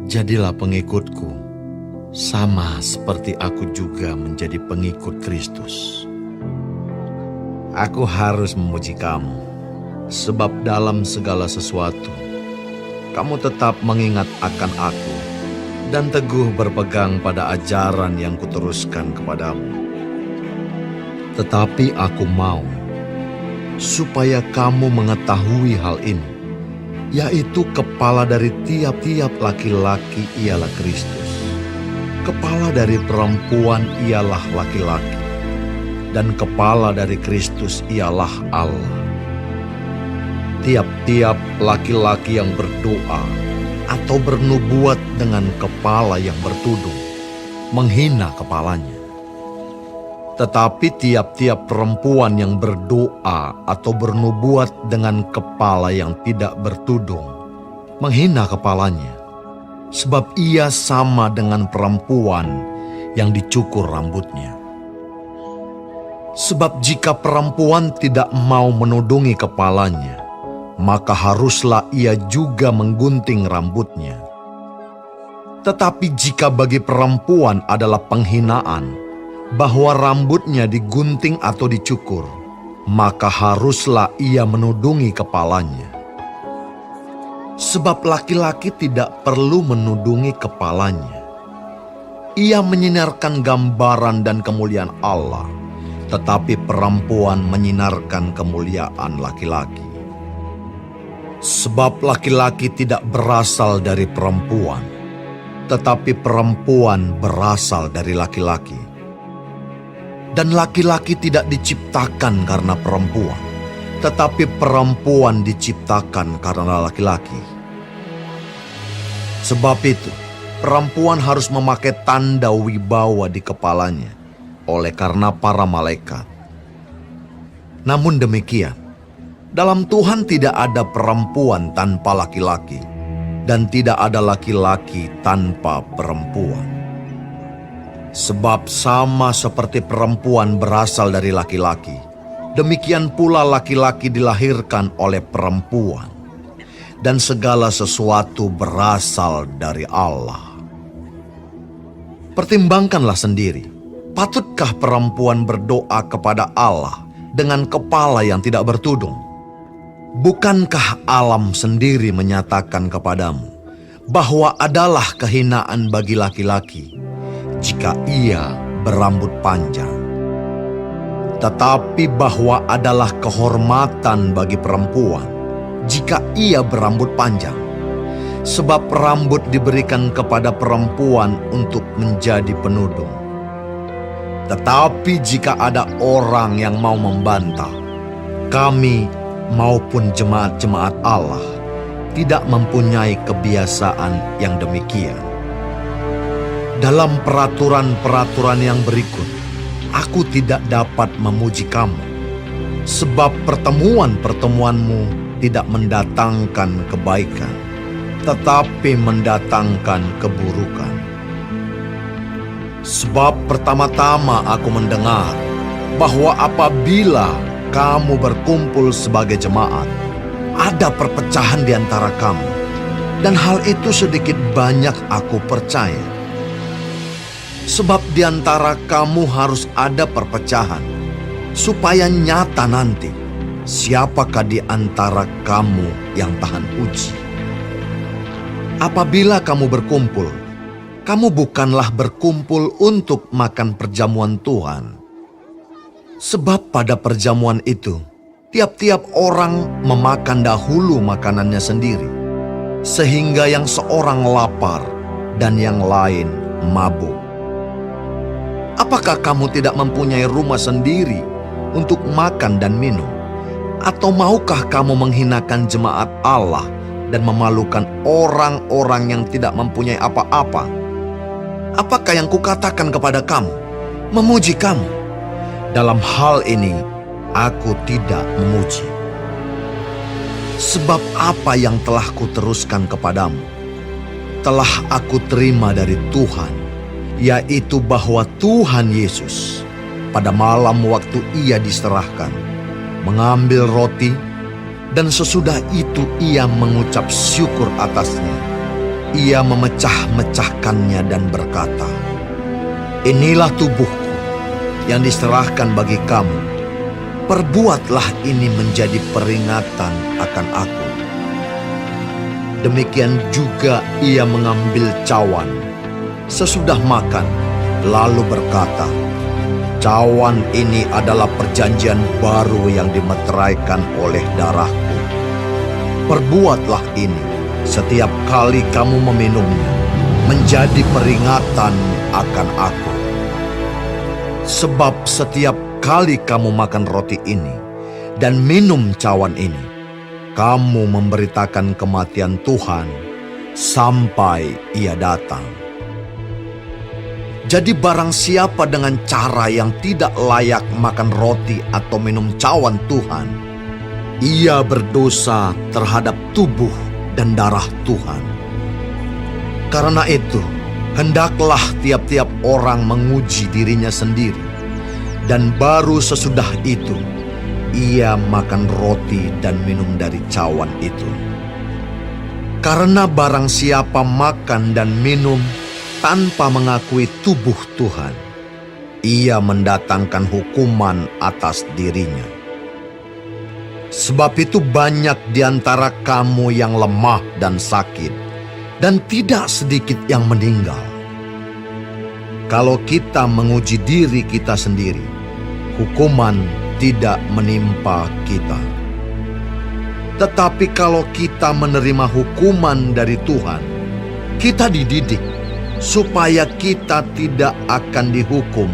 Jadilah pengikutku, sama seperti aku juga menjadi pengikut Kristus. Aku harus memuji kamu, sebab dalam segala sesuatu, kamu tetap mengingat akan aku, dan teguh berpegang pada ajaran yang kuteruskan kepadamu. Tetapi aku mau, supaya kamu mengetahui hal ini, yaitu kepala dari tiap-tiap laki-laki ialah Kristus. Kepala dari perempuan ialah laki-laki, dan kepala dari Kristus ialah Allah. Tiap-tiap laki-laki yang berdoa atau bernubuat dengan kepala yang bertudung, menghina kepalanya. Tetapi tiap-tiap perempuan yang berdoa atau bernubuat dengan kepala yang tidak bertudung, menghina kepalanya, sebab ia sama dengan perempuan yang dicukur rambutnya. Sebab jika perempuan tidak mau menudungi kepalanya, maka haruslah ia juga menggunting rambutnya. Tetapi jika bagi perempuan adalah penghinaan bahwa rambutnya digunting atau dicukur, maka haruslah ia menudungi kepalanya. Sebab laki-laki tidak perlu menudungi kepalanya. Ia menyinarkan gambaran dan kemuliaan Allah, tetapi perempuan menyinarkan kemuliaan laki-laki. Sebab laki-laki tidak berasal dari perempuan, tetapi perempuan berasal dari laki-laki. Dan laki-laki tidak diciptakan karena perempuan, tetapi perempuan diciptakan karena laki-laki. Sebab itu, perempuan harus memakai tanda wibawa di kepalanya, oleh karena para malaikat. Namun demikian, dalam Tuhan tidak ada perempuan tanpa laki-laki, dan tidak ada laki-laki tanpa perempuan. Sebab sama seperti perempuan berasal dari laki-laki, demikian pula laki-laki dilahirkan oleh perempuan, dan segala sesuatu berasal dari Allah. Pertimbangkanlah sendiri, patutkah perempuan berdoa kepada Allah dengan kepala yang tidak bertudung? Bukankah alam sendiri menyatakan kepadamu bahwa adalah kehinaan bagi laki-laki jika ia berambut panjang, tetapi bahwa adalah kehormatan bagi perempuan jika ia berambut panjang, sebab rambut diberikan kepada perempuan untuk menjadi penudung. Tetapi jika ada orang yang mau membantah, kami maupun jemaat-jemaat Allah tidak mempunyai kebiasaan yang demikian. Dalam peraturan-peraturan yang berikut, aku tidak dapat memuji kamu, sebab pertemuan-pertemuanmu tidak mendatangkan kebaikan, tetapi mendatangkan keburukan. Sebab pertama-tama aku mendengar bahwa apabila kamu berkumpul sebagai jemaat, ada perpecahan di antara kamu, dan hal itu sedikit banyak aku percaya. Sebab di antara kamu harus ada perpecahan, supaya nyata nanti siapakah di antara kamu yang tahan uji. Apabila kamu berkumpul, kamu bukanlah berkumpul untuk makan perjamuan Tuhan. Sebab pada perjamuan itu, tiap-tiap orang memakan dahulu makanannya sendiri, sehingga yang seorang lapar dan yang lain mabuk. Apakah kamu tidak mempunyai rumah sendiri untuk makan dan minum? Atau maukah kamu menghinakan jemaat Allah dan memalukan orang-orang yang tidak mempunyai apa-apa? Apakah yang kukatakan kepada kamu? Memuji kamu. Dalam hal ini, aku tidak memuji. Sebab apa yang telah kuteruskan kepadamu, telah aku terima dari Tuhan, yaitu bahwa Tuhan Yesus pada malam waktu ia diserahkan, mengambil roti, dan sesudah itu ia mengucap syukur atasnya, ia memecah-mecahkannya dan berkata, "Inilah tubuhku yang diserahkan bagi kamu. Perbuatlah ini menjadi peringatan akan aku." Demikian juga ia mengambil cawan sesudah makan, lalu berkata, "Cawan ini adalah perjanjian baru yang dimeteraikan oleh darahku. Perbuatlah ini setiap kali kamu meminumnya, menjadi peringatan akan aku. Sebab setiap kali kamu makan roti ini dan minum cawan ini, kamu memberitakan kematian Tuhan sampai ia datang." Jadi barang siapa dengan cara yang tidak layak makan roti atau minum cawan Tuhan, ia berdosa terhadap tubuh dan darah Tuhan. Karena itu, hendaklah tiap-tiap orang menguji dirinya sendiri, dan baru sesudah itu ia makan roti dan minum dari cawan itu. Karena barang siapa makan dan minum tanpa mengakui tubuh Tuhan, ia mendatangkan hukuman atas dirinya. Sebab itu banyak di antara kamu yang lemah dan sakit, dan tidak sedikit yang meninggal. Kalau kita menguji diri kita sendiri, hukuman tidak menimpa kita. Tetapi kalau kita menerima hukuman dari Tuhan, kita dididik supaya kita tidak akan dihukum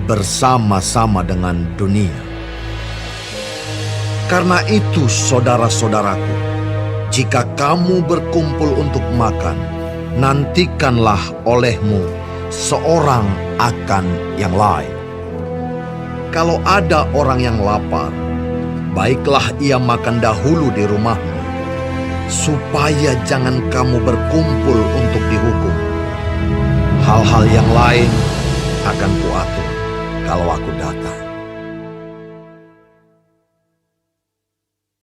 bersama-sama dengan dunia. Karena itu, saudara-saudaraku, jika kamu berkumpul untuk makan, nantikanlah olehmu seorang akan yang lain. Kalau ada orang yang lapar, baiklah ia makan dahulu di rumahmu, supaya jangan kamu berkumpul untuk dihukum. Hal-hal yang lain akan kuatur kalau aku datang.